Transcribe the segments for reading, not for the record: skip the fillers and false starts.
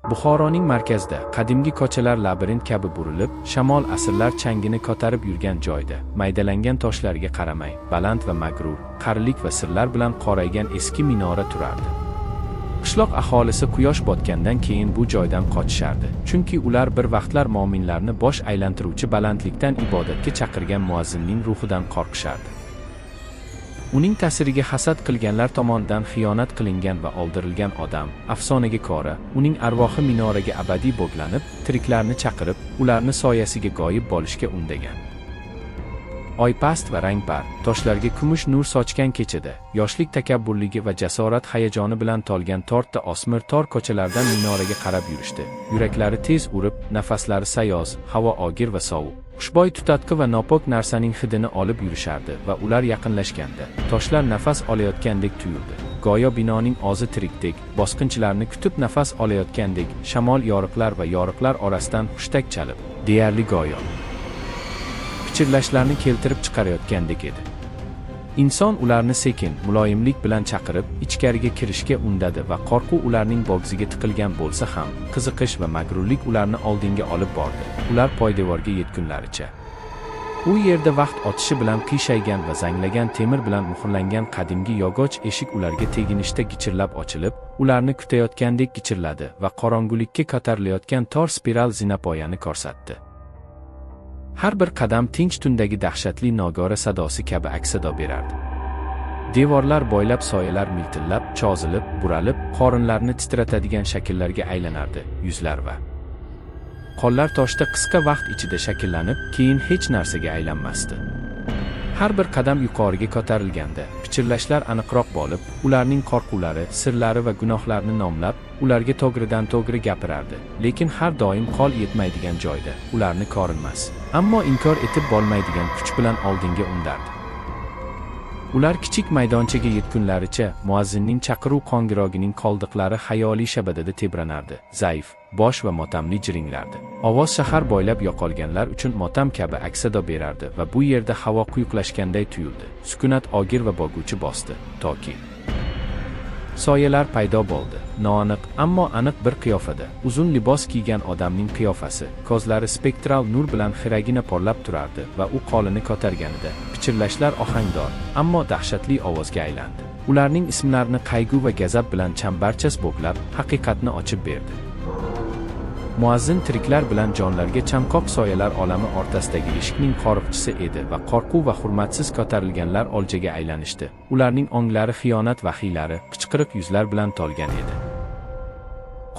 Buxoroning markazida qadimgi ko'chalar labirint kabi burilib, shamol asrlar changini ko'tarib yurgan joyda, maydalangan toshlarga qaramay, baland va mag'rur, qarilik va sirlar bilan qoraygan eski minora turardi. Qishloq aholisi quyosh botgandan keyin bu joydan qochishardi, chunki ular bir vaqtlar mo'minlarni bosh aylantiruvchi balandlikdan ibodatga chaqirgan muazzinning ruhidan qo'rqishardi. Uning ta'siriga hasad qilganlar tomonidan xiyonat qilingan va o'ldirilgan odam, afsonaga ko'ra, uning arvohi minoraga abadiy bog'lanib, tiriklarni chaqirib, ularni soyasiga g'oyib bo'lishga undagan. Oypast va rangpar, toshlarga kumush nur sochgan kechada, yoshlik takabburligi va jasorat hayajoni bilan to'lgan to'rtta o'smir tor ko'chalardan minoraga qarab yurishdi. Yuraklari tez urib, nafaslari sayoz, havo og'ir va sovuq. Xushbo'y tutatqi va nopok narsaning hidini olib yurishardi va ular yaqinlashganda, toshlar nafas olayotgandek tuyuldi. Go'yo binoning o'zi tirikdek, bosqinchilarni kutib nafas olayotgandek, shamol yoriqlar va yoriqlar orasidan hushtak chalib, deyarli go'yo pichirlashlarni keltirib chiqarayotgandek edi. Inson ularni sekin, muloyimlik bilan chaqirib, ichkariga kirishga undadi va qo'rquv ularning bo'g'ziga tiqilgan bo'lsa ham, qiziqish va mag'rurlik ularni oldinga olib bordi. Ular poydevorga yetgunlaricha. U yerda vaqt o'tishi bilan qiyshaygan va zanglagan temir bilan muhrlangan qadimgi yog'och eshik ularga teginishda gichirlab ochilib, ularni kutayotgandek gichirladi va qorong'ulikka ko'tarilayotgan tor spiral zinapoyani ko'rsatdi. Har bir qadam tinch tundagi dahshatli nogora sadosi kabi aks-sado berardi. Devorlar bo'ylab soyalar miltillab, cho'zilib, buralib, qorinlarni titratadigan shakllarga aylanardi, yuzlar va qo'llar toshda qisqa vaqt ichida shakllanib, keyin hech narsaga aylanmasdi. Har bir qadam yuqoriga ko'tarilganda, pichirlashlar aniqroq bo'lib, ularning qo'rquvlari, sirlari va gunohlarini nomlab, ularga to'g'ridan to'g'ri gapirardi, lekin har doim qo'l yetmaydigan joyda, ularni ko'rinmas, ammo inkor etib bo'lmaydigan kuch bilan oldinga undardi. Ular kichik maydonchaga yetgunlaricha, muazzinning chaqiruv qo'ng'irogining qoldiqlari xayoliy shabadada tebranardi, zaif, bosh va motamli jiringlardi. Ovoz shahar bo'ylab yo'qolganlar uchun motam kabi aks-sado berardi va bu yerda havo quyuqlashganday tuyuldi. Sukunat og'ir va bog'uvchi bosdi, toki soyalar paydo bo'ldi. Noaniq, ammo aniq bir qiyofada, uzun libos kiygan odamning qiyofasi, ko'zlari spektral nur bilan xiragina porlab turardi va u qo'lini ko'targanida, pichirlashlar ohangdor, ammo dahshatli ovozga aylandi. Ularning ismlarini qayg'u va g'azab bilan chambarchas bog'lab, haqiqatni ochib berdi. Muazzin tiriklar bilan jonlarga chanqoq soyalar olami o'rtasidagi eshikning qo'riqchisi edi va qo'rquv va hurmatsiz ko'tarilganlar oljaga aylanishdi. Ularning onglari xiyonat vahiylari, qichqiriq yuzlar bilan to'lgan edi.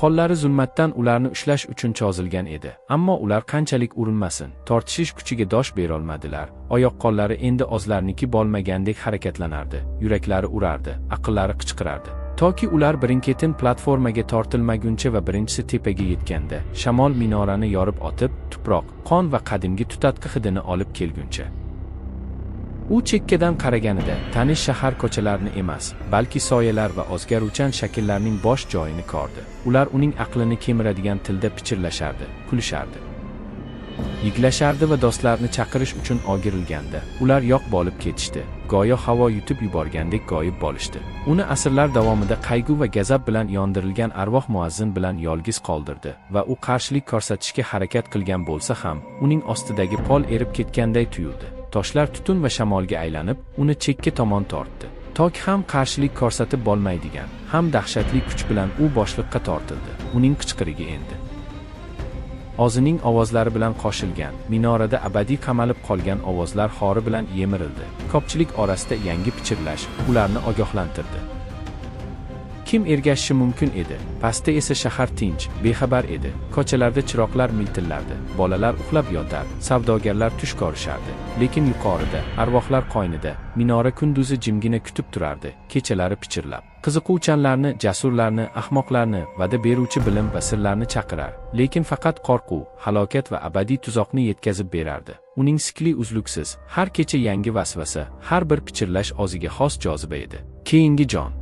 Qo'llari zulmatdan ularni ushlash uchun cho'zilgan edi, ammo ular qanchalik urinmasin, tortishish kuchiga dosh berolmadilar. Oyoq-qo'llari endi o'zlarniki bo'lmagandek harakatlanardi, yuraklari urardi, aqllari qichqirardi. Toki ular birin-ketin platformaga tortilmaguncha va birinchisi tepaga yetganda, shamol minorani yorib o'tib, tuproq, qon va qadimgi tutatqi hidini olib kelguncha. U chekkadan qaraganida, tanish shahar ko'chalarini emas, balki soyalar va o'zgaruvchan shakllarning bosh joyini ko'rdi. Ular uning aqlini kemiradigan tilda pichirlashardi, kulishardi, yiglashardi va do'stlarni chaqirish uchun o'girilganda, ular yo'q bo'lib ketishdi. Go'yo havo yutib yuborgandek g'oyib bo'lishdi. Uni asrlar davomida qayg'u va g'azab bilan yondirilgan arvoh muazzin bilan yolg'iz qoldirdi va u qarshilik ko'rsatishga harakat qilgan bo'lsa ham, uning ostidagi pol erib ketganday tuyuldi. Toshlar tutun va shamolga aylanib, uni chekka tomon tortdi. Toki ham qarshilik ko'rsatib bo'lmaydigan, ham dahshatli kuch bilan u boshliqqa tortildi. Uning qichqirigi endi o'zining ovozlari bilan qo'shilgan, minorada abadiy qamalib qolgan ovozlar xori bilan yemirildi. Ko'pchilik orasida yangi pichirlash ularni ogohlantirdi. Kim ergashishi mumkin edi? Pastda esa shahar tinch, bexabar edi. Ko'chalarda chiroqlar miltillardi, bolalar uxlab yotar, savdogarlar tush ko'rishardi. Lekin yuqorida, arvohlar qo'ynida, minora kunduzi jimgina kutib turardi, kechalari pichirlab. Qiziquvchanlarni, jasurlarni, ahmoqlarni, va'da beruvchi bilim va sirlarni chaqirar, lekin faqat qo'rquv, halokat va abadiy tuzoqni yetkazib berardi. Uning sikli uzluksiz, har kecha yangi vasvasa, har bir pichirlash o'ziga xos joziba edi. Keyingi jon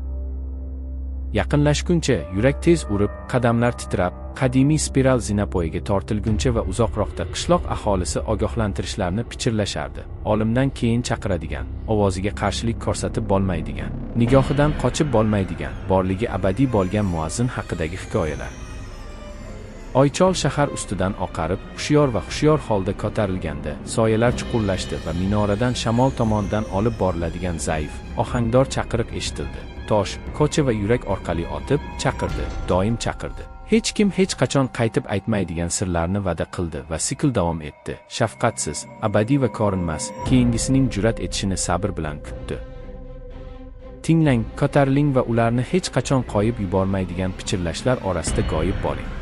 yaqinlashguncha yurak tez urib, qadamlar titrab, qadimiy spiral zinapoyaga tortilguncha va uzoqroqda qishloq aholisi ogohlantirishlarni pichirlashardi. Olimdan keyin chaqiradigan, ovoziga qarshilik ko'rsatib bo'lmaydigan, nigohidan qochib bo'lmaydigan, borligi abadiy bo'lgan muazzin haqidagi hikoyalar. Oychol shahar ustidan oqarib, hushyor holda ko'tarilganda, soyalar chuqurlashdi va minoradan shamol tomonidan olib boriladigan zaif, ohangdor chaqiriq eshitildi. Tosh, ko'cha va yurak orqali otib, chaqirdi, doim chaqirdi. Hech kim hech qachon qaytib aytmaydigan sirlarni va'da qildi va sikl davom etdi. Shafqatsiz, abadiy va ko'rinmas, keyingisining jur'at etishini sabr bilan kutdi. Tinglang, ko'tariling va ularni hech qachon qo'yib yubormaydigan pichirlashlar orasida g'oyib bo'ling.